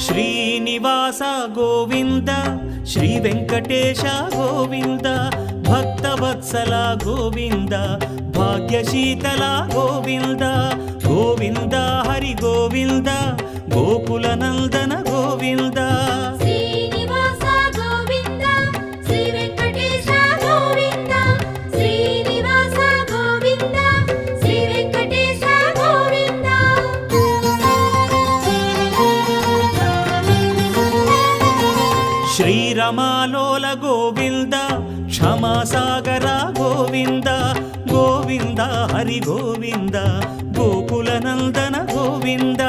Srinivasa Govinda Shri Venkatesha Govinda Bhaktavatsala Govinda భాగ్యశీతల Govinda Govinda Hari Govinda Gokula Nandana Govinda Srinivasa Govinda Shri Venkatesha Govinda Srinivasa Govinda Shri Venkatesha Govinda శ్రీరమాలోల Govinda క్షమాసాగర Govinda Govinda Hari Govinda Gokula Nandana Govinda